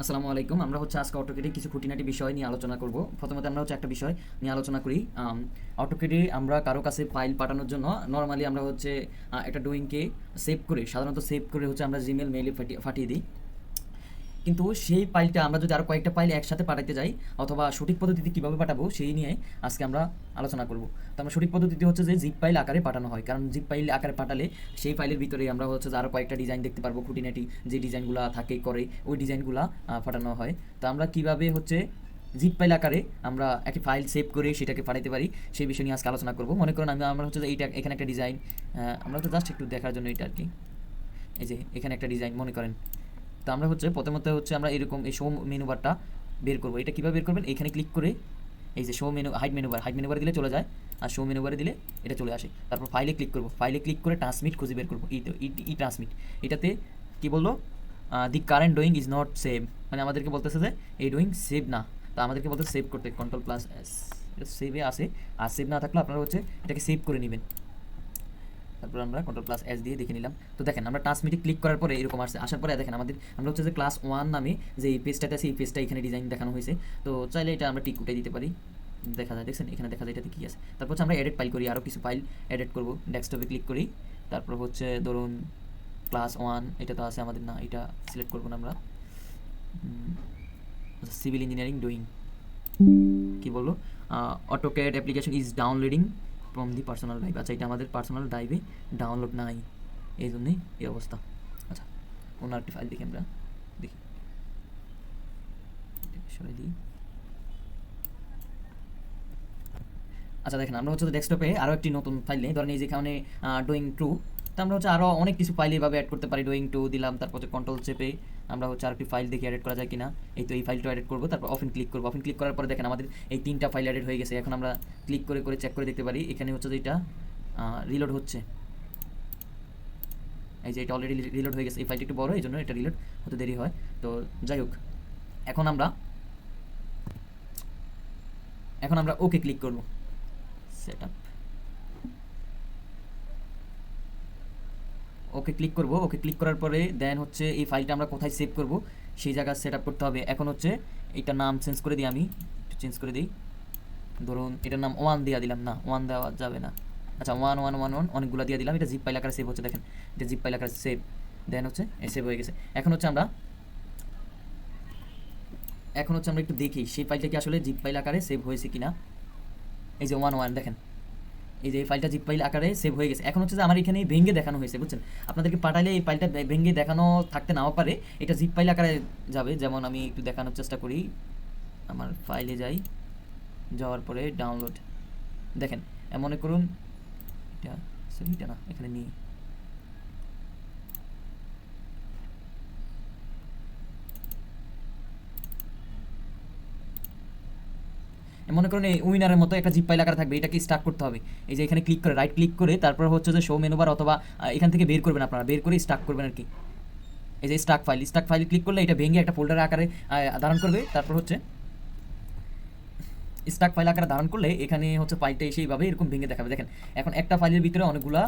আসসালামু আলাইকুম। আমরা আজকে অটোকেটে কিছু খুঁটিনাটি বিষয় নিয়ে আলোচনা করব। প্রথমত আমরা একটা বিষয় নিয়ে আলোচনা করি। অটোকেটে আমরা কারো কাছে ফাইল পাঠানোর জন্য নরমালি আমরা একটা ড্রয়িংকে সেভ করে, সাধারণত সেভ করে আমরা জিমেল মেইলে পাঠিয়ে দিই। কিন্তু সেই ফাইলটা আমরা যদি আরও কয়েকটা ফাইল একসাথে পাঠাতে যাই, অথবা সঠিক পদ্ধতিতে কীভাবে পাঠাবো সেই নিয়ে আজকে আমরা আলোচনা করব। তো আমরা সঠিক পদ্ধতিতে যে জিপ ফাইল আকারে পাঠানো হয়, কারণ জিপ ফাইল আকারে পাঠালে সেই ফাইলের ভিতরে আমরা যে আরও কয়েকটা ডিজাইন দেখতে পারবো, খুঁটিনাটি যে ডিজাইনগুলো থাকে করে ওই ডিজাইনগুলো পাঠানো হয়। তো আমরা কীভাবে জিপ ফাইল আকারে আমরা একটি ফাইল সেভ করে সেটাকে পাঠাতে পারি সেই বিষয় নিয়ে আজকে আলোচনা করব। মনে করুন আমরা যে এইটা এখানে একটা ডিজাইন, আমরা জাস্ট একটু দেখার জন্য এটা আর কি, এই যে এখানে একটা ডিজাইন মনে করেন। তো আমরা প্রথমত আমরা এরকম এই শো মেনু বারটা বের করবো। এটা কীভাবে বের করবেন? এখানে ক্লিক করে এই যে শো মেনু হাইড মেনু বারে দিলে চলে যায়, আর শো মেনু বারে দিলে এটা চলে আসে। তারপর ফাইলে ক্লিক করবো, ফাইলে ক্লিক করে ট্রান্সমিট খুঁজে বের করবো। ই ট্রান্সমিট, এটাতে কি বললো, the current drawing is not save, মানে আমাদেরকে বলতেছে যে এই ড্রয়িং সেভ না। তো আমাদেরকে বলতে সেভ করতে Ctrl+S, এটা সেভে আসে। আর সেভ না থাকলে আপনারা এটাকে সেভ করে নেবেন। তারপর আমরা Ctrl+S দিয়ে দেখে নিলাম। তো দেখেন আমরা ট্রান্সমিটে ক্লিক করার পরে এরকম আসার পরে দেখেন আমরা যে ক্লাস 1 নামে যে এই পেজটাতে আছে, এই পেজটা এখানে ডিজাইন দেখানো হয়েছে। তো চাইলে এটা আমরা টিক উঠাই দিতে পারি, দেখা যায়, দেখছেন এখানে দেখা যায় এটাতে কী আছে। তারপর আমরা এডিট ফাইল করি, আরও কিছু ফাইল এডিট করব। ডেস্কটপে ক্লিক করি, তারপর ধরুন ক্লাস 1, এটা তো আছে আমাদের, না এটা সিলেক্ট করবো না আমরা। সিভিল ইঞ্জিনিয়ারিং ডুইং কী বললো, AutoCAD application is downloading from the personal drive. আচ্ছা, এটা আমাদের পার্সোনাল ড্রাইভে ডাউনলোড নাই, এই জন্যই এই অবস্থা। আচ্ছা, অন্য একটি ফাইল দেখি, আমরা দেখি সরাই দিই। আচ্ছা দেখেন, আমরা ডেস্কটপে আরও একটি নতুন ফাইল নেই, ধরেন এই যেখানে ডুইং 2। তো আমরা আরও অনেক কিছু ফাইল এইভাবে অ্যাড করতে পারি। ডুইং 2 দিলাম, তারপর কন্ট্রোল চেপে আমরা আরেকটি ফাইল দেখে অ্যাড করা যায় কিনা। এই তো এই ফাইলটা অ্যাড করবো, তারপর অফেন ক্লিক করবো। অফেন ক্লিক করার পরে দেখেন আমাদের এই 3টা ফাইল অ্যাড হয়ে গেছে। এখন আমরা ক্লিক করে করে চেক করে দেখতে পারি, এখানে যে এটা রিলোড হচ্ছে, এই যে এটা অলরেডি রিলোড হয়ে গেছে। এই ফাইলটা একটু বড়, এই জন্য এটা রিলোড হতে দেরি হয়। তো যাই হোক, এখন আমরা ওকে ক্লিক করবো, সেট আপ, ওকে ক্লিক করব। ওকে ক্লিক করার পরে দেন এই ফাইলটা আমরা কোথায় সেভ করব সেই জায়গা সেট আপ করতে হবে। এখন এটার নাম চেঞ্জ করে দিই, আমি চেঞ্জ করে দিই, ধরুন এটার নাম 1 দিয়ে দিলাম। না, 1 দেওয়া যাবে না। আচ্ছা, 1 অনেকগুলো দিয়ে দিলাম। এটা জিপ ফাইল আকারে সেভ হচ্ছে, দেখেন এটা জিপ ফাইল আকারে সেভ, দেন সেভ হয়ে গেছে। এখন আমরা একটু দেখি সেই ফাইলটা কি আসলে জিপ ফাইল আকারে সেভ হয়েছে কিনা। এই যে 1 দেখেন, এই যে এই ফাইলটা জিপ ফাইল আকারে সেভ হয়ে গেছে। এখন যে আমার এখানে ভেঙে দেখানো হয়েছে, বুঝছেন? আপনাদেরকে পাঠালে এই ফাইলটা ভেঙে দেখানো থাকতে নাও পারে, এটা জিপ ফাইল আকারে যাবে। যেমন আমি একটু দেখানোর চেষ্টা করি, আমার ফাইলে যাই, যাওয়ার পরে ডাউনলোড, দেখেন মনে করুন এটা না, এখানে নিয়ে মনে করুন এই উইনারের মতো একটা জিপ ফাইল আকারে থাকবে। এটাকে স্টার্ট করতে হবে। এই যে এখানে ক্লিক করে, রাইট ক্লিক করে, তারপর যে শো মেনু বার, অথবা এখান থেকে বের করবেন, আপনারা বের করে স্টার্ট করবেন আর কি। এই যে স্টার্ট ফাইল ক্লিক করলে এটা ভেঙে একটা ফোল্ডার আকারে ধারণ করবে। তারপর স্টার্ট ফাইল আকারে ধারণ করলে এখানে ফাইলটা এসে এইভাবে এরকম ভেঙে দেখাবে। দেখেন এখন একটা ফাইলের ভিতরে অনেকগুলা,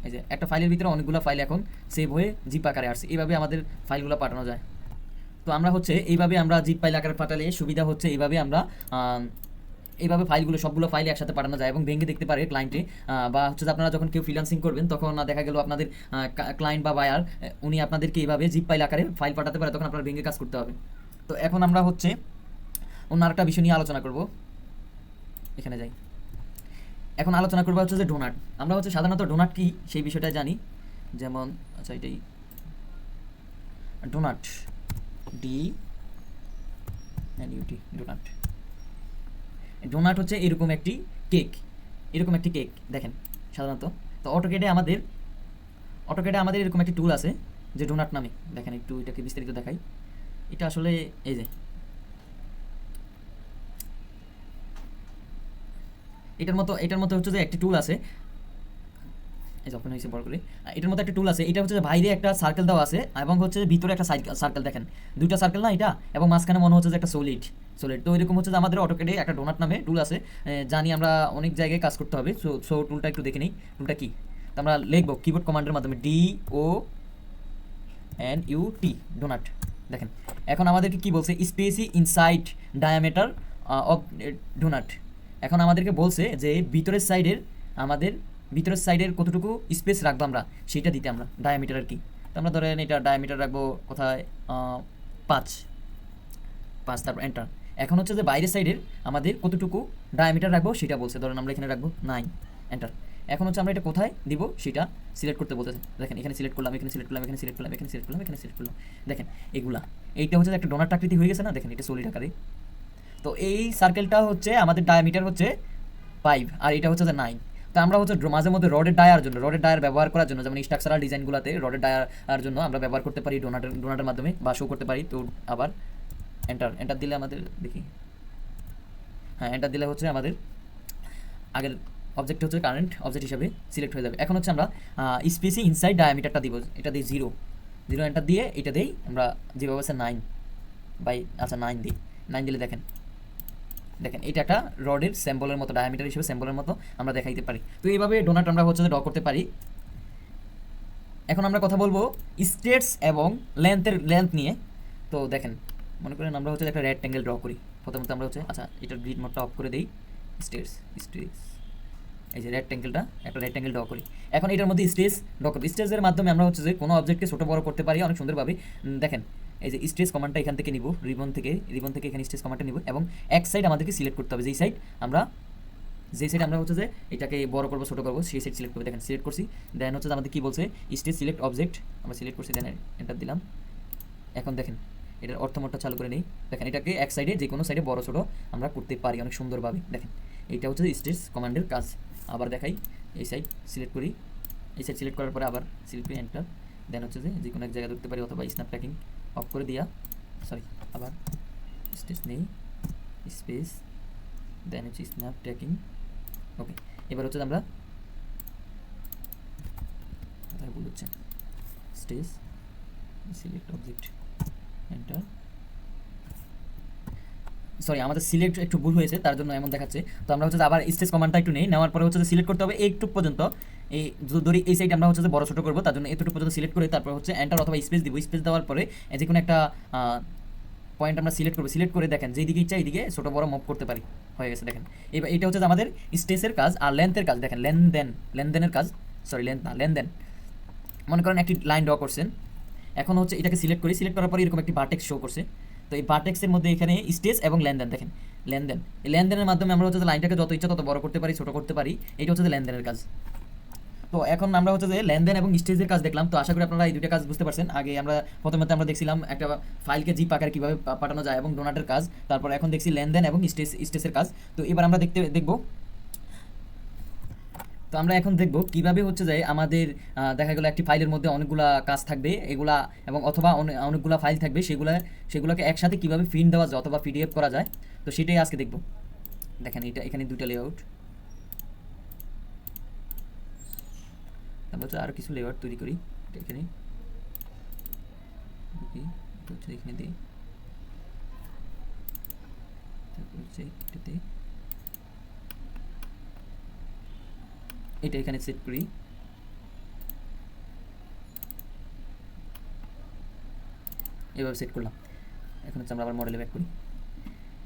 এই যে একটা ফাইলের ভিতরে অনেকগুলো ফাইল এখন সেভ হয়ে জিপ আকারে আসছে। এইভাবে আমাদের ফাইলগুলো পাঠানো যায়। তো আমরা এইভাবে আমরা জিপ ফাইল আকারে পাঠালে সুবিধা এইভাবে আমরা এইভাবে ফাইলগুলো সবগুলো ফাইল একসাথে পাঠানো যায় এবং ভেঙে দেখতে পারে ক্লায়েন্টে। বা আপনারা যখন কেউ ফ্রিল্যান্সিং করবেন, তখন দেখা গেল আপনাদের ক্লায়েন্ট বা বায়ার উনি আপনাদেরকে এইভাবে জিপ ফাইল আকারে ফাইল পাঠাতে পারে, তখন আপনারা ভেঙে কাজ করতে হবে। তো এখন আমরা অন্য আরেকটা বিষয় নিয়ে আলোচনা করব। এখানে যাই, এখন আলোচনা করবো যে ডোনাট। আমরা সাধারণত ডোনাট কি সেই বিষয়টা জানি। যেমন আচ্ছা, এটাই ডোনাট, DNUT, ডোনাট এরকম একটি কেক, দেখেন সাধারণত। তো অটোক্যাডে আমাদের এরকম একটি টুল আছে যে ডোনাট নামে। দেখেন একটু এটাকে বিস্তারিত দেখাই। এটা আসলে এই যে এটার মতো যে একটি টুল আছে, এই যে ওপেন হয়েছে বড় করে। এটার মতো একটা টুল আছে। এটা বাইরে একটা সার্কেল দেওয়া আছে এবং ভিতরে একটা সার্কেল, দেখেন দুইটা সার্কেল না এটা, এবং মাঝখানে মনে হচ্ছে যে একটা সলিড। তো এরকম যে আমাদের অটোক্যাডে একটা ডোনাট নামে টুল আছে, জানি আমরা অনেক জায়গায় কাজ করতে হবে। সো টুলটা একটু দেখে নিই, টুলটা কি। তো আমরা লিখবো কিবোর্ড কমান্ডের মাধ্যমে DONUT, ডোনাট। দেখেন এখন আমাদেরকে কি বলছে, specify inside diameter of donut. এখন আমাদেরকে বলছে যে ভিতরের সাইডের কতটুকু স্পেস রাখবো আমরা সেইটা দিতে, আমরা ডায়ামিটার আর কি। তো আমরা ধরেন এটা ডায়ামিটার রাখবো কোথায় 5, তারপর এন্টার। এখন হচ্ছে যে বাইরের সাইডের আমাদের কতটুকু ডায়ামিটার রাখবো সেটা বলছে, ধরেন আমরা এখানে রাখবো 9, এন্টার। এখন হচ্ছে আমরা এটা কোথায় দিব সেটা সিলেক্ট করতে বলতেছে। দেখেন এখানে সিলেক্ট করলাম, এখানে সিলেক্ট করলাম, এখানে সিলেক্ট করলাম, এখানে সিলেক্ট করলাম, এখানে সিলেক্ট করলাম। দেখেন এইটা হচ্ছে একটা ডোনাট আকৃতি হয়ে গেছে না, দেখেন এটা সলিড আকারে। তো এই সার্কেলটা হচ্ছে আমাদের ডায়ামিটার হচ্ছে 5 আর এটা হচ্ছে যে 9। তো আমরা হচ্ছে মাঝে মধ্যে রডের ডায়ার ব্যবহার করার জন্য, যেমন স্ট্রাকচারাল ডিজাইনগুলোতে রডের ডায়ার জন্য আমরা ব্যবহার করতে পারি ডোনাটের মাধ্যমে বা শো করতে পারি। তো আবার এন্টার দিলে আমাদের দেখি, হ্যাঁ এন্টার দিলে হচ্ছে আমাদের আগের অবজেক্ট হচ্ছে কারেন্ট অবজেক্ট হিসাবে সিলেক্ট হয়ে যাবে। এখন হচ্ছে আমরা স্পেসি ইনসাইড ডায়ামিটারটা দিব, এটা দিই 0 এন্টার দিয়ে এটা দিই আমরা যেভাবে আছে 9 বাই, আচ্ছা 9 দিই। 9 দিলে দেখেন এটা একটা রডের স্যাম্পলের মতো, ডায়ামিটার হিসেবে স্যাম্পলের মতো আমরা দেখাইতে পারি। তো এইভাবে ডোনাট আমরা হচ্ছে ড্র করতে পারি। এখন আমরা কথা বলবো স্ট্রেটস এবং লেন্থ নিয়ে। তো দেখেন মনে করেন আমরা হচ্ছে একটা রেক্ট্যাঙ্গেল ড্র করি। প্রথমত আমরা হচ্ছে আচ্ছা এটার গ্রিড মোডটা অফ করে দিই, স্ট্রেটস এই যে একটা রেক্ট্যাঙ্গেল ড্র করি। এখন এটার মধ্যে স্ট্রেস ড্র করবো। স্ট্রেসের মাধ্যমে আমরা হচ্ছে যে কোনো অবজেক্টকে ছোটো বড় করতে পারি অনেক সুন্দরভাবে। দেখেন এই যে স্ট্রেস কমান্ডটা এখান থেকে নিব, রিবন থেকে এখানে স্ট্রেস কমান্ডটা নিব এবং এক সাইড আমাদেরকে সিলেক্ট করতে হবে, যেই সাইড আমরা হচ্ছে যে এটাকে বড় করবো ছোটো করবো সেই সাইড সিলেক্ট করবো। দেখেন সিলেক্ট করছি, দেন হচ্ছে আমাদের কী বলছে, স্ট্রেস সিলেক্ট অবজেক্ট আমরা সিলেক্ট করছি, দেন এন্টার দিলাম। এখন দেখেন এটার অর্থমোডটা চালু করে নেই। দেখেন এটাকে এক সাইডে যে কোনো সাইডে বড় ছোটো আমরা করতে পারি অনেক সুন্দরভাবে। দেখেন এইটা হচ্ছে স্ট্রেস কমান্ডের কাজ। আবার দেখাই, এই সাইড সিলেক্ট করি, এই সাইড সিলেক্ট করার পরে আবার সিলেক্ট করি এন্টার, দেন হচ্ছে যে কোনো এক জায়গায় ধরতে পারি অথবা স্ন্যাপ ট্র্যাকিং অফ করে দিয়া, সরি আবার স্ট্রেস নেই, স্পেস, দেন হচ্ছে স্ন্যাপ ট্র্যাকিং। ওকে, এবার হচ্ছে আমরা কোথায় ভুল হচ্ছে, stress select object enter, sorry আমাদের সিলেক্ট একটু ভুল হয়েছে তার জন্য এমন দেখাচ্ছে। তো আমরা হচ্ছে আবার স্ট্রেস কমান্ডটা একটু নেই, নেওয়ার পরে হচ্ছে সিলেক্ট করতে হবে একটু পর্যন্ত, এই ধরি এই সাইড আমরা হচ্ছে বড় ছোটো করবো, তার জন্য এতটুকু পর্যন্ত সিলেক্ট করে তারপর হচ্ছে এন্টার অথবা স্পেস দিব। স্পেস দেওয়ার পরে যে কোনো একটা পয়েন্ট আমরা সিলেক্ট করবো, সিলেক্ট করে দেখেন যেই দিকে ইচ্ছা এইদিকে ছোটো বড় মুভ করতে পারি, হয়ে গেছে। দেখেন এবার এটা হচ্ছে আমাদের স্ট্রেসের কাজ। আর লেন্থের কাজ দেখেন, লেনদেনের কাজ, সরি লেন্থ না লেনদেন। মনে করেন একটি লাইন ড্র করছেন, এখন হচ্ছে এটাকে সিলেক্ট করি, সিলেক্ট করার পরে এরকম একটি ভার্টেক্স শো করছে। তো এই ভার্টেক্সের মধ্যে এখানে স্ট্রেস এবং লেনদেন, দেখেন এই লেনদেনের মাধ্যমে আমরা হচ্ছে লাইনটাকে যত ইচ্ছা তত বড় করতে পারি, ছোটো করতে পারি। এটা হচ্ছে লেনদেনের কাজ। তো এখন আমরা হচ্ছে যে লেনদেন এবং স্ট্রেসের কাজ দেখলাম। তো আশা করি আপনারা এই দুটো কাজ বুঝতে পারছেন। আগে আমরা প্রথমত আমরা দেখছিলাম একটা ফাইলকে জিপ আকারে কীভাবে পাঠানো যায় এবং ডোনাটের কাজ, তারপর এখন দেখছি লেনদেন এবং স্ট্রেসের কাজ। তো এবার আমরা দেখব, তো আমরা এখন দেখব কিভাবে হচ্ছে যে আমাদের দেখা গেলো একটি ফাইলের মধ্যে অনেকগুলা কাজ থাকবে এগুলা, এবং অথবা অনেকগুলা ফাইল থাকবে, সেগুলোকে একসাথে কিভাবে প্রিন্ট দেওয়া যায় অথবা পিডিএফ করা যায়। তো সেটাই আজকে দেখব। দেখেন এটা এখানে দুটো লেআউট, আমরা আরও কিছু লেআউট তৈরি করি। এখানে এখানে দিই, তারপর হচ্ছে এটাতে এটা এখানে সেট করি। এভাবে সেট করলাম। এখন হচ্ছে আমরা আবার মডেলে ব্যাক করি।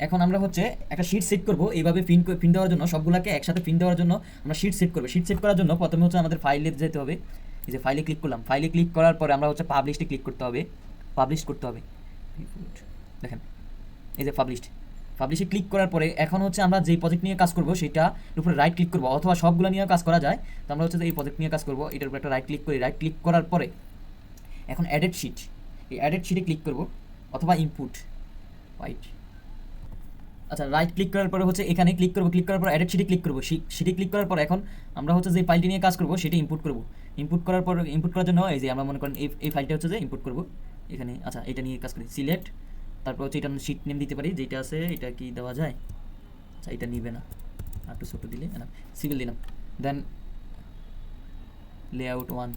এখন আমরা হচ্ছে একটা শিট সেট করব এইভাবে প্রিন্ট দেওয়ার জন্য, সবগুলোকে একসাথে প্রিন্ট দেওয়ার জন্য আমরা শিট সেট করব। শিট সেট করার জন্য প্রথমে হচ্ছে আমাদের ফাইলে যেতে হবে। এই যে ফাইলে ক্লিক করলাম, ফাইলে ক্লিক করার পরে আমরা হচ্ছে পাবলিশে ক্লিক করতে হবে, পাবলিশ করতে হবে। দেখেন এই যে পাবলিশে ক্লিক করার পরে এখন হচ্ছে আমরা যেই প্রজেক্ট নিয়ে কাজ করব সেটার উপরে রাইট ক্লিক করব, অথবা সবগুলো নিয়ে কাজ করা যায়। তো আমরা হচ্ছে এই প্রজেক্ট নিয়ে কাজ করব, এটার উপর একটা রাইট ক্লিক করি। রাইট ক্লিক করার পরে এখন অ্যাডেড শিট, এই অ্যাডেড শিটে ক্লিক করব অথবা ইনপুট হোয়াইট। আচ্ছা রাইট ক্লিক করার পরে হচ্ছে এখানে ক্লিক করব, ক্লিক করার পর অ্যাডেড শিটে ক্লিক করব। শিটে ক্লিক করার পর এখন আমরা হচ্ছে যে ফাইলটি নিয়ে কাজ করব সেটা ইনপুট করব। ইনপুট করার পর ইনপুট করার জন্য এই যে আমরা মনে করেন এই ফাইলটা হচ্ছে যে ইনপুট করব এখানে। আচ্ছা এটা নিয়ে কাজ করি, সিলেক্ট, তারপর হচ্ছে এটা শিট নেম দিতে পারি, যেটা আছে এটা কি দেওয়া যায়, আচ্ছা এটা নিবে না, আর একটু ছোটো দিলে না, সিভিল দিলাম। দেন লেআউট 1,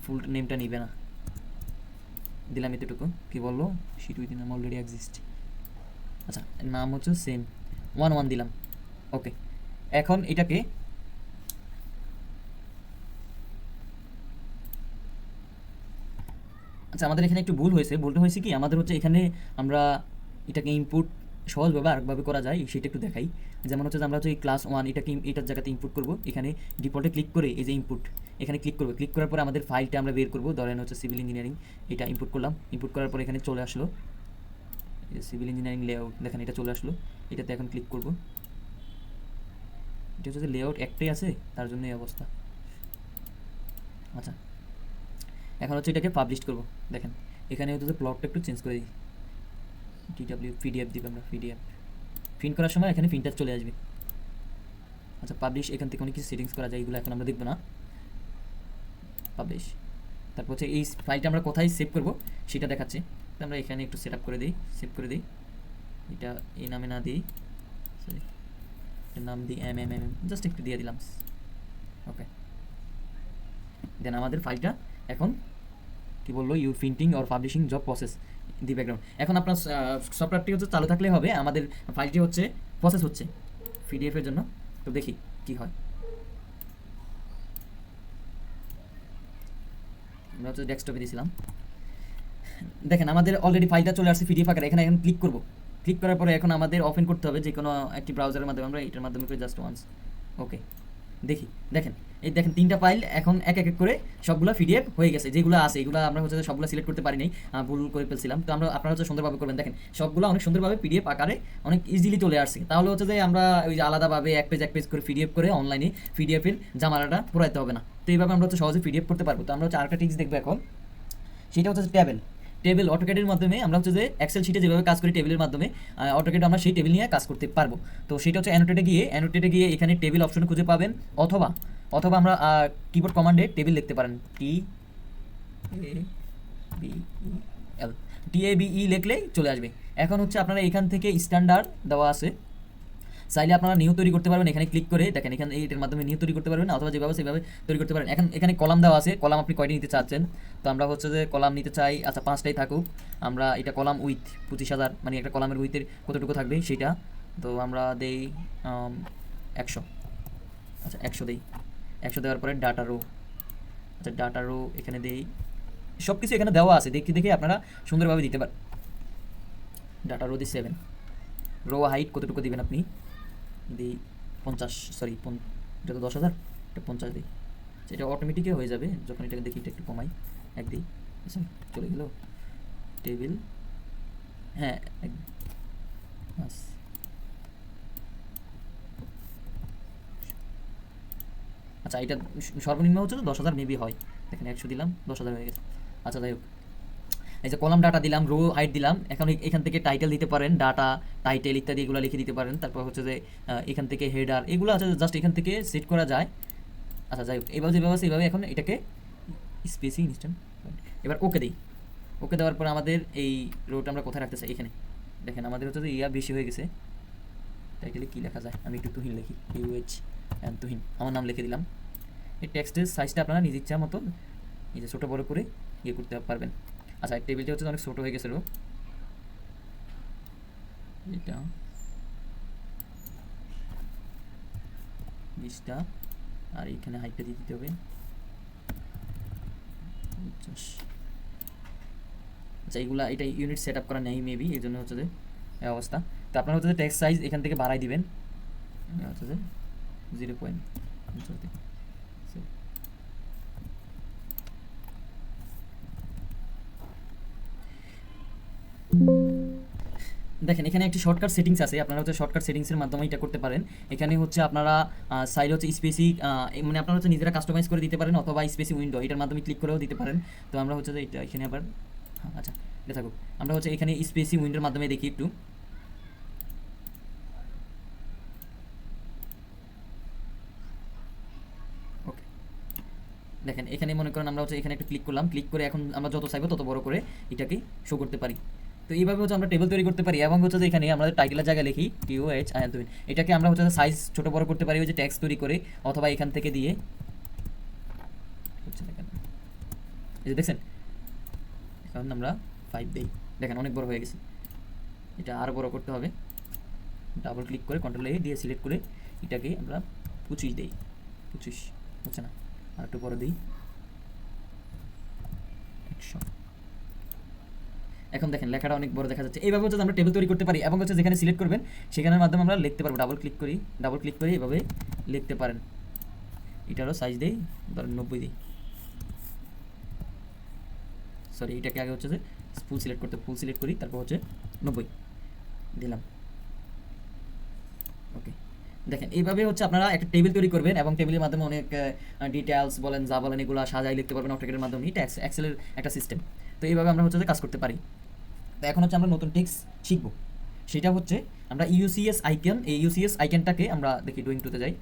ফুল নেমটা নিবে না, দিলাম এতটুকু। কি বললো, শিট উইথ নাম অলরেডি এক্সিস্ট। আচ্ছা নাম হচ্ছে সেম 1 দিলাম। ওকে, এখন এটাকে আচ্ছা, আমাদের এখানে একটু ভুল হয়েছে। ভুলটা হয়েছে কি, আমাদের হচ্ছে এখানে আমরা এটাকে ইনপুট সহজভাবে আরেকভাবে করা যায় সেটা একটু দেখাই। যেমন হচ্ছে যে আমরা হচ্ছে এই ক্লাস 1 এটাকে এটার জায়গাতে ইনপুট করব। এখানে ডিফল্টে ক্লিক করে এই যে ইনপুট এখানে ক্লিক করব। ক্লিক করার পরে আমাদের ফাইলটা আমরা বের করব। ধরেন হচ্ছে সিভিল ইঞ্জিনিয়ারিং, এটা ইনপুট করলাম। ইনপুট করার পরে এখানে চলে আসলো সিভিল ইঞ্জিনিয়ারিং লেআউট, দেখেন এটা চলে আসলো। এটাতে এখন ক্লিক করব। এটা হচ্ছে লেআউট একটাই আছে, তার জন্য এই অবস্থা। আচ্ছা, এখন হচ্ছে এটাকে পাবলিশ করব। দেখেন এখানে হচ্ছে প্লটটা একটু চেঞ্জ করে দিই, ডিডব্লিউ পিডিএফ দিব আমরা। পিডিএফ প্রিন্ট করার সময় এখানে প্রিন্টার চলে আসবে। আচ্ছা, পাবলিশ, এখান থেকে অনেক কিছু সেটিংস করা যায়, এগুলো এখন আমরা দেখব না। পাবলিশ, তারপর হচ্ছে এই ফাইলটা আমরা কোথায় সেভ করব সেটা দেখাচ্ছে। তো আমরা এখানে একটু সেট আপ করে দিই, সেভ করে দিই। এটা এই নামে না দিই, সরি, এর নাম দিই জাস্ট একটু দিয়ে দিলাম। ওকে, দেন আমাদের ফাইলটা এখন কি বললো, you printing or publishing job process the background. এখন আপনার সফটওয়্যারটি হচ্ছে চালু থাকলে হবে, আমাদের ফাইলটি হচ্ছে প্রসেস হচ্ছে পিডিএফ এর জন্য। তো দেখি কি হয়। আমরা হচ্ছে ডেস্কটপে দিয়েছিলাম। দেখেন আমাদের অলরেডি ফাইলটা চলে আসছে পিডিএফ আকারে। এখানে এখন ক্লিক করব। ক্লিক করার পরে এখন আমাদের ওপেন করতে হবে যে কোনো একটি ব্রাউজারের মাধ্যমে। আমরা এটার মাধ্যমে করে জাস্ট ওয়ান্স ওকে দেখি। দেখেন এই দেখেন তিনটা ফাইল এখন এক এক করে সবগুলো পিডিএফ হয়ে গেছে। যেগুলো আছে এগুলো আমরা হচ্ছে সবগুলো সিলেক্ট করতে পারি নাই, ভুল করে ফেলছিলাম। তো আমরা আপনারা হচ্ছে সুন্দরভাবে করবেন। দেখেন সবগুলো অনেক সুন্দরভাবে পিডিএফ আকারে অনেক ইজিলি চলে আসছে। তাহলে হচ্ছে যে আমরা ওই যে আলাদাভাবে এক পেজ করে পিডিএফ করে অনলাইনে পিডিএফের জামালাটা পুরাইতে হবে না। তো এইভাবে আমরা হচ্ছে সহজে পিডিএফ করতে পারবো। তো আমরা হচ্ছে আরেকটা টিপস দেখবো এখন, সেটা হচ্ছে টেবিল অটোক্যাডের মাধ্যমে আমরা হচ্ছে যে এক্সেল শিটে যেভাবে কাজ করি টেবিলের মাধ্যমে, অটোক্যাডে আমরা সেই টেবিল নিয়ে কাজ করতে পারবো। তো সেটা হচ্ছে অ্যানোটেটে গিয়ে এখানে টেবিল অপশন খুঁজে পাবেন, অথবা আমরা কিবোর্ড কমান্ডে টেবিল লিখতে পারেন, TABE লিখলেই চলে আসবে। এখন হচ্ছে আপনারা এখান থেকে স্ট্যান্ডার্ড দেওয়া আছে, চাইলে আপনারা নিউ তৈরি করতে পারবেন। এখানে ক্লিক করে দেখেন এখানে এইটার মাধ্যমে নিউ তৈরি করতে পারবেন, অথবা যেভাবে সেভাবে তৈরি করতে পারেন। এখন এখানে কলাম দেওয়া আছে, কলাম আপনি কয়টি নিতে চাচ্ছেন। তো আমরা হচ্ছে যে কলাম নিতে চাই, আচ্ছা 5টাই থাকুক। আমরা এটা কলাম উইথ 25,000, মানে একটা কলামের উইথের কতটুকু থাকবে সেটা। তো আমরা দেই 100। আচ্ছা 100 দেই। 100 দেওয়ার পরে ডাটা রো, আচ্ছা ডাটা রো এখানে দেই। সব কিছু এখানে দেওয়া আছে, দেখে আপনারা সুন্দরভাবে দিতে পারেন। ডাটা রো দিই 7। রো হাইট কতটুকু দিবেন আপনি, দিই 50, সরি এটা তো 10,000, এটা 50 দিই। এটা অটোমেটিকই হয়ে যাবে যখন এটাকে দেখি। এটা একটু কমাই, 1 দিই, চলে গেল টেবিল। হ্যাঁ বাস। আচ্ছা এটা সর্বনিম্ন হচ্ছে তো 10,000 মেবি হয়। দেখেন 100 দিলাম, 10,000 হয়ে গেছে। আচ্ছা যাই হোক, এই যে কলাম ডাটা দিলাম, রো হাইট দিলাম। এখন এখান থেকে টাইটেল দিতে পারেন, ডাটা টাইটেল ইত্যাদি এগুলো লিখে দিতে পারেন। তারপর হচ্ছে যে এখান থেকে হেডার, এগুলো আছে জাস্ট এখান থেকে সেট করা যায়। আচ্ছা যাই হোক, এবার যেভাবে আছে এইভাবে এখন এটাকে স্পেসিং ইনস্ট্যান্ট। এবার ওকে দিই। ওকে দেওয়ার পর আমাদের এই রোটা আমরা কোথায় রাখতে চাই, এখানে দেখেন আমাদের হচ্ছে যে বেশি হয়ে গেছে। টাইটেলে কী লেখা যায়, আমি একটু তুহিন লিখি, তুহিন আমার নাম লিখে দিলাম। এই টেক্সটের সাইজটা আপনারা নিজ ইচ্ছা মতো এই যে ছোটো বড়ো করে করতে পারবেন। আচ্ছা টেবিলটা হচ্ছে অনেক ছোটো হয়ে গেছিলো, এটা 20টা, আর এইখানে হাইটটা দিয়ে দিতে হবে 50। আচ্ছা এইগুলা এটা ইউনিট সেট আপ করা নেই মেবি, এই জন্য হচ্ছে যে এই অবস্থা। তো আপনারা হচ্ছে যে টেক্সট সাইজ এখান থেকে বাড়াই দিবেন, হচ্ছে যে 0.5। দেখেন এখানে একটি শর্টকাট সেটিংস আছে, আপনারা হচ্ছে শর্টকাট সেটিংসের মাধ্যমে এটা করতে পারেন। এখানে হচ্ছে আপনারা সাইড হচ্ছে স্পেসিক, মানে আপনারা হচ্ছে নিজেরা কাস্টমাইজ করে দিতে পারেন, অথবা স্পেসিক উইন্ডো এটার মাধ্যমে ক্লিক করেও দিতে পারেন। তো আমরা হচ্ছে যে এটা এখানে আবার আচ্ছা এটা থাকুক, আমরা হচ্ছে এখানে স্পেসিক উইন্ডোর মাধ্যমে দেখি একটু। ওকে দেখেন এখানে মনে করেন আমরা হচ্ছে এখানে একটু ক্লিক করলাম, ক্লিক করে এখন আমরা যত চাইবো তত বড় করে এটাকে শো করতে পারি। তো এইভাবে হচ্ছে আমরা টেবিল তৈরি করতে পারি। এবং হচ্ছে যে এখানে আমাদের টাইটেলের জায়গায় লিখি TOHIN, এটাকে আমরা হচ্ছে সাইজ ছোট বড় করতে পারি ওই যে ট্যাক্স তৈরি করে, অথবা এখান থেকে দিয়ে এই যে দেখছেন এখন আমরা 5 দিই। দেখেন অনেক বড় হয়ে গেছে, এটা আরও বড় করতে হবে। ডাবল ক্লিক করে কন্ট্রোল-A দিয়ে সিলেক্ট করে এটাকে আমরা 25 দিই। 25 হচ্ছে না, আর একটু বড় দিই 100। এখন দেখেন লেখাটা অনেক বড় দেখা যাচ্ছে। এইভাবে হচ্ছে আমরা টেবিল তৈরি করতে পারি এবং হচ্ছে যেখানে সিলেক্ট করবেন সেখানের মাধ্যমে আমরা লিখতে পারবো। ডাবল ক্লিক করি এভাবে লিখতে পারেন। এটারও সাইজ দেই ধরেন 90 দিই, সরি এটাকে আগে হচ্ছে যে ফুল সিলেক্ট করি, তারপর হচ্ছে 90 দিলাম। ওকে, দেখেন এইভাবে হচ্ছে আপনারা একটা টেবিল তৈরি করবেন এবং টেবিলের মাধ্যমে অনেক ডিটেলস বলেন যা বলেন এগুলো সাজাই লিখতে পারবেন অটোক্যাডের মাধ্যমে। এটা এক্সেলের একটা সিস্টেম। তো এইভাবে আমরা হচ্ছে যে কাজ করতে পারি। তো এখন হচ্ছে আমরা নতুন টিক্স শিখব, সেটা হচ্ছে আমরা ইউসিএস আইকন, এই ইউসিএস আইকনটাকে আমরা দেখি ডুইং টুতে যাই,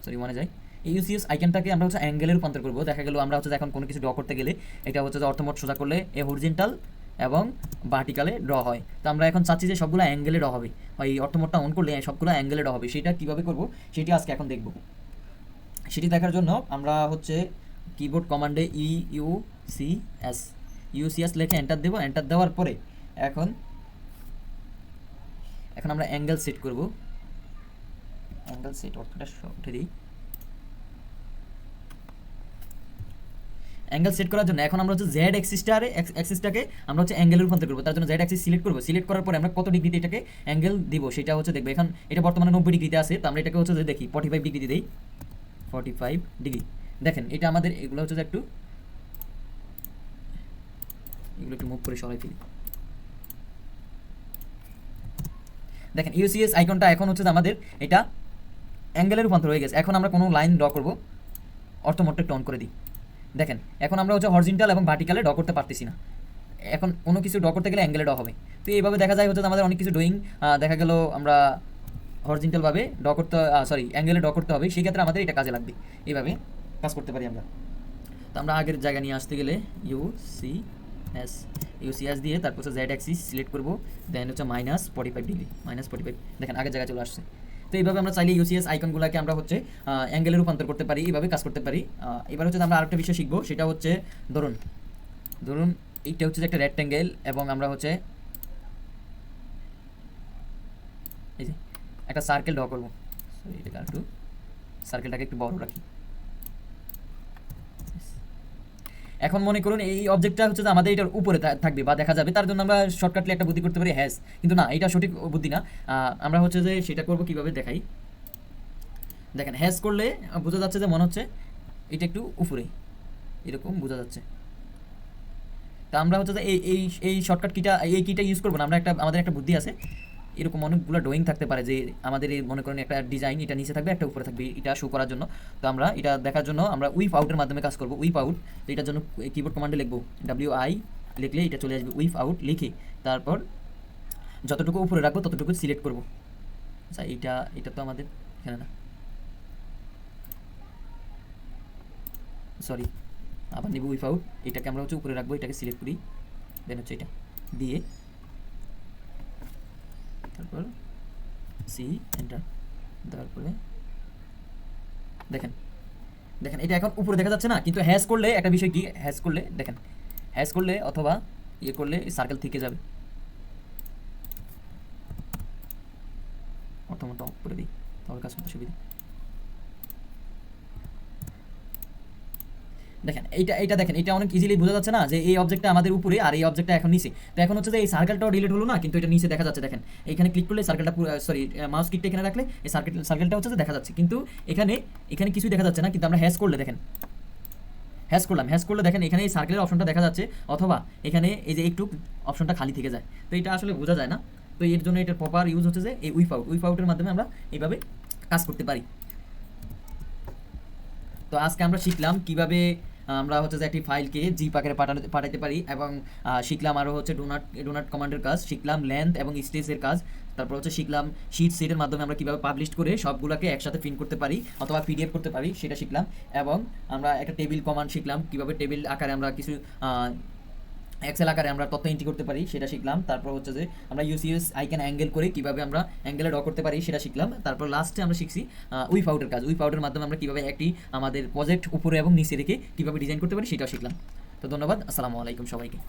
সরি ওয়ানে যাই। এই ইউসিএস আইকনটাকে আমরা হচ্ছে অ্যাঙ্গেলে রূপান্তর করবো। দেখা গেল আমরা হচ্ছে এখন কোনো কিছু ড্র করতে গেলে এটা হচ্ছে যে অর্থমোট সোজা করলে এ হরিজেন্টাল এবং ভার্টিকালে ড্র হয়। তো আমরা এখন চাচ্ছি যে সবগুলো অ্যাঙ্গেলে ড্র হবে, এই অর্থমোটটা অন করলে সবগুলো অ্যাঙ্গেলে ড্র হবে। সেটা কীভাবে করবো সেটি আজকে এখন দেখব। সেটি দেখার জন্য আমরা হচ্ছে কিবোর্ড কমান্ডে ইউসিএস লিখে এন্টার দেবো। এন্টার দেওয়ার পরে এখন আমরা অ্যাঙ্গেল সেট করব। অ্যাঙ্গেল সেট অর্থটা উঠে দিই। অ্যাঙ্গেল সেট করার জন্য এখন আমরা হচ্ছে জেড অ্যাক্সিসটাকে আমরা হচ্ছে অ্যাঙ্গেলে রূপান্তর করবো। তার জন্য জেড অ্যাক্সিস সিলেক্ট করবো। সিলেক্ট করার পরে আমরা কত ডিগ্রিতে এটাকে অ্যাঙ্গেল দিব সেটা হচ্ছে দেখবো। এখন এটা বর্তমানে 90 ডিগ্রিতে আছে, তো আমরা এটাকে হচ্ছে যে দেখি 45 ডিগ্রিতে দিই। 45 ডিগ্রি দেখেন এটা আমাদের এগুলো হচ্ছে যে একটু মুভ করে সরাই ফেলি। দেখেন ইউসিএস আইকনটা এখন হচ্ছে যে আমাদের এটা অ্যাঙ্গেলে রূপান্তর হয়ে গেছে। এখন আমরা কোনো লাইন ড্র করবো, অর্থমোটটা একটু অন করে দিই। দেখেন এখন আমরা হচ্ছে হরিজন্টাল এবং ভার্টিকালে ড্র করতে পারতেছি না। এখন কোনো কিছু ড্র করতে গেলে অ্যাঙ্গেলে ড্র হবে। তো এইভাবে দেখা যায় হচ্ছে আমাদের অনেক কিছু ড্রয়িং দেখা গেল আমরা হরিজন্টালভাবে ড্র করতে অ্যাঙ্গেলে ড্র করতে হবে, সেই ক্ষেত্রে আমাদের এটা কাজে লাগবে। এইভাবে কাজ করতে পারি আমরা। তো আমরা আগের জায়গা নিয়ে আসতে গেলে ইউসিএস দিয়ে তারপর হচ্ছে জেড অ্যাক্সিস সিলেক্ট করবো, দেন হচ্ছে -45 ডিগ্রি, -45 দেখেন আগের জায়গায় চলে আসছে। তো এইভাবে আমরা চাইলে ইউসিএস আইকনগুলোকে আমরা হচ্ছে অ্যাঙ্গেলে রূপান্তর করতে পারি, এইভাবে কাজ করতে পারি। এবার হচ্ছে আমরা আরেকটা বিষয় শিখবো, সেটা হচ্ছে ধরুন এইটা হচ্ছে একটা রেক্ট্যাঙ্গেল এবং আমরা হচ্ছে এই যে একটা সার্কেল ড্র করবো। এটাকে একটু সার্কেলটাকে একটু বড় রাখি। এখন মনে করুন এই অবজেক্টটা হচ্ছে যে আমাদের এটার উপরে থাকবে বা দেখা যাবে, তার জন্য আমরা শর্টকাটলি একটা বুদ্ধি করতে পারি হ্যাশ, কিন্তু না এটা সঠিক বুদ্ধি না। আমরা হচ্ছে যে সেটা করবো কীভাবে দেখাই। দেখেন হ্যাশ করলে বোঝা যাচ্ছে যে মনে হচ্ছে এটা একটু উপরে এরকম বোঝা যাচ্ছে। তা আমরা হচ্ছে যে এই শর্টকাট কিটা ইউজ করবো না। আমাদের একটা বুদ্ধি আছে, এরকম অনেকগুলো ড্রয়িং থাকতে পারে যে আমাদের এই মনে করেন একটা ডিজাইন এটা নিচে থাকবে একটা উপরে থাকবে, এটা শো করার জন্য। তো আমরা এটা দেখার জন্য আমরা উইপআউটের মাধ্যমে কাজ করবো। উইপআউট, তো এটার জন্য কিবোর্ড কমান্ডে লিখবো WI, লিখলে এটা চলে আসবে উইপআউট। লিখে তারপর যতটুকু উপরে রাখবো ততটুকু সিলেক্ট করবো। আচ্ছা এটা তো আমাদের এখানে না, সরি আবার নেব উইপআউট। এটাকে আমরা হচ্ছে উপরে রাখবো, এটাকে সিলেক্ট করি, দেন হচ্ছে এটা দিয়ে তারপর এন্টার দেওয়ার পরে দেখেন এটা এখন উপরে দেখা যাচ্ছে না, কিন্তু হ্যাশ করলে একটা বিষয় কি, হ্যাশ করলে অথবা ইয়ে করলে সার্কেল থেকে যাবে। অটোমেটিক অফ করে দিই তাহলে কাজ করতে সুবিধা। দেখেন এইটা দেখেন এটা অনেক ইজিলি বোঝা যাচ্ছে না যে এই অবজেক্টটা আমাদের উপরে আর এই অবজেক্টটা এখন নিচে। তো এখন হচ্ছে যে এই সার্কেলটাও ডিলিট হলো না, কিন্তু এটা নিচে দেখা যাচ্ছে। দেখেন এখানে ক্লিক করলে সার্কেলটা মাউস ক্লিকটা এখানে রাখলে এই সার্কেলটা হচ্ছে যে দেখা যাচ্ছে, কিন্তু এখানে কিছুই দেখা যাচ্ছে না। কিন্তু আমরা হ্যাশ করলে দেখেন, হ্যাশ করলে দেখেন এখানে এই সার্কেলের অপশনটা দেখা যাচ্ছে, অথবা এখানে এই যে একটু অপশনটা খালি থেকে যায়। তো এটা আসলে বোঝা যায় না। তো এর জন্য এটার প্রপার ইউজ হচ্ছে যে এই উইপআউটের মাধ্যমে আমরা এইভাবে কাজ করতে পারি। তো আজকে আমরা শিখলাম কিভাবে আমরা হচ্ছে যে একটি ফাইলকে জিপ আকারে পাঠাতে পারি, এবং শিখলাম আরও হচ্ছে ডোনাট কমান্ডের কাজ, শিখলাম লেন্থ এবং স্পেসের কাজ, তারপর হচ্ছে শিখলাম শিট সেটের মাধ্যমে আমরা কীভাবে পাবলিশ করে সবগুলোকে একসাথে প্রিন্ট করতে পারি অথবা PDF করতে পারি সেটা শিখলাম, এবং আমরা একটা টেবিল কমান্ড শিখলাম কীভাবে টেবিল আকারে আমরা কিছু এক্সেল আকারে আমরা তথ্য এন্ট্রি করতে পারি সেটা শিখলাম। তারপর হচ্ছে যে আমরা ইউসিএস আইকন অ্যাঙ্গেল করে কীভাবে আমরা অ্যাঙ্গেলে ড্র করতে পারি সেটা শিখলাম। তারপর লাস্টে আমরা শিখছি উইপআউটের কাজ, উইপআউটের মাধ্যমে আমরা কীভাবে একটি আমাদের প্রজেক্ট উপরে এবং নিচে রেখে কীভাবে ডিজাইন করতে পারি সেটাও শিখলাম। তো ধন্যবাদ, আসসালামু আলাইকুম সবাইকে।